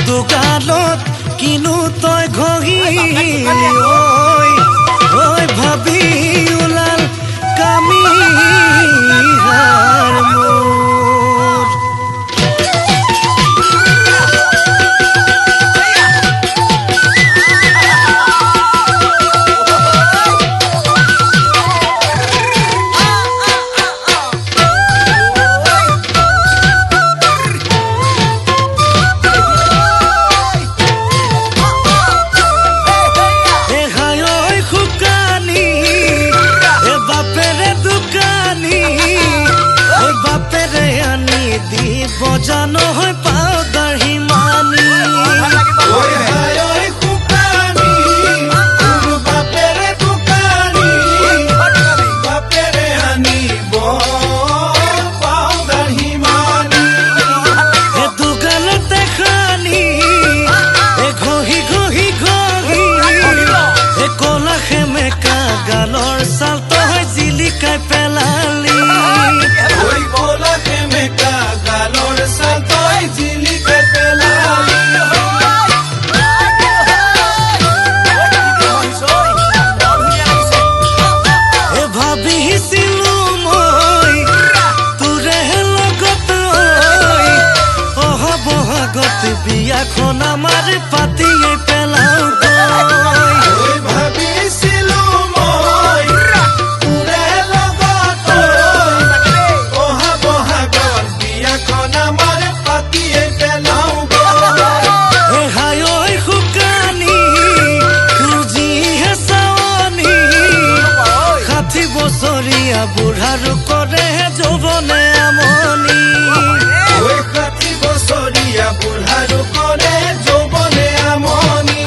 দোকানত কিনো তই ঘঁহিলি ঐ ভাবি ওলাল কামিহাৰ মোৰ বজানো হয় পাউদাৰ হিমানি ঐ হায় ঐ খুকানি তোৰ বাপেৰে দোকানী বাপেৰে আনিব পাউদাৰ হিমানি এ দোকানতে খানি এ ঘঁহি ঘঁহি ঘঁহি এ কলা সেমেকা গালৰ ছাল তই জিলিকাই পেলালি ঐ কলা সেমেকা বিয়াখন আমাৰ পাতিয়ে পেলাও গৈ ভাবিছিলো মই তোৰে লগত অহা বহাগত বিয়াখন আমাৰ পাতিয়ে পেলাও গৈ হায় ঐ শুকানি খুজিহে চাৱনি 60 বছৰীয়া বুঢ়াৰ কৰে যৌৱনে আমনি ঐ 60 বছৰীয়া বুঢ়াৰ কৰে যৌৱনে আমনি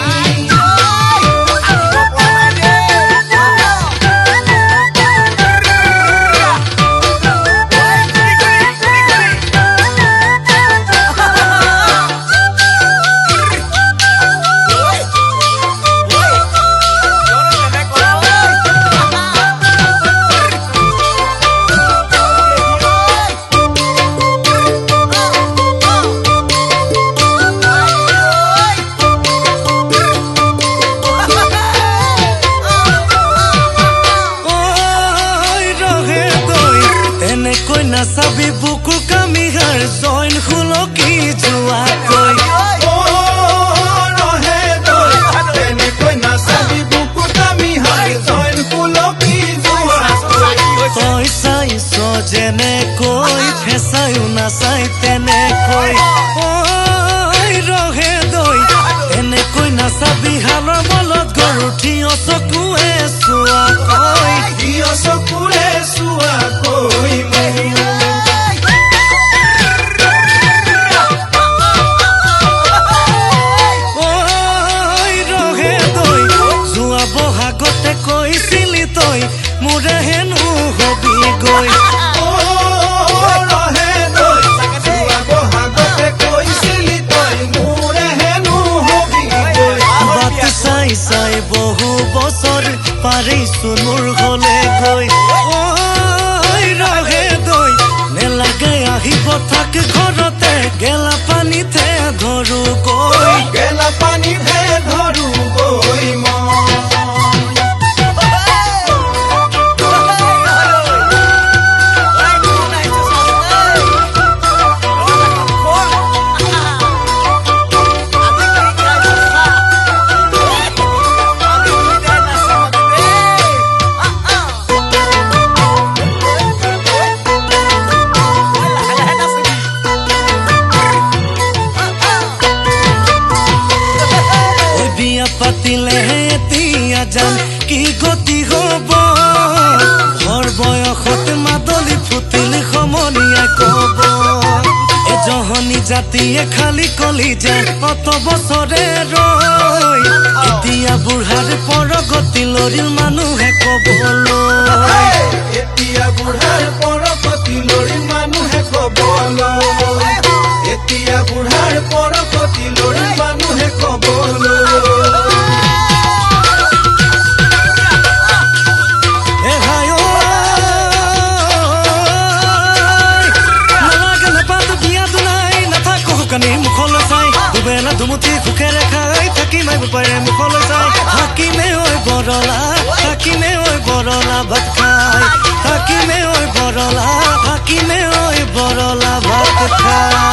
নাচাবি বুকু কামিহাৰ জইন খুলকি যোৱাকৈ ৰহে দৈ তেনেকৈ নাচাবি বুকু কামিহাৰ জইন খুলকি যোৱাকৈ তই চাইছ যেনেকৈ ফেঁচায়ো নাচাই তেনেকৈ ৰহে দৈ তেনেকৈ নাচাবি হালৰ মলত গৰু থিয় চকুৱে চোৱাকৈ থিয় চকুৰে চোৱাকৈ বহাগতে কৈছিলি তই মোৰে হেনো হবি গৈ ৰহে দৈ বহাগতে কৈছিলি তই মোৰে হেনো হবি গৈ বাট চাই চাই বহু বছৰ পাৰিছো মোৰ ঘৰলে গৈ ৰহে দৈ নেলাগে আহিব থাক ঘৰতে গেলা পানীতে ধৰো গৈ গেলা পানীতে ধৰো গৈ পাতিলেহে এতিয়া জান কি গতি হব ঘৰ বয়সত মাদলি ফুটিল সমনীয়া কব এজহনী জাতিয়ে খালি কলি যায় অত বছৰে ৰৈ এতিয়া বুঢ়াৰ পৰগতি লৰিল মানুহে কবলৈ পাৰে মুখলৈ চাই থাকিমে ঐ বৰলা থাকিমে ঐ বৰলা ভাত খাই থাকিমে ঐ বৰলা থাকিমে ঐ বৰলা ভাত খাই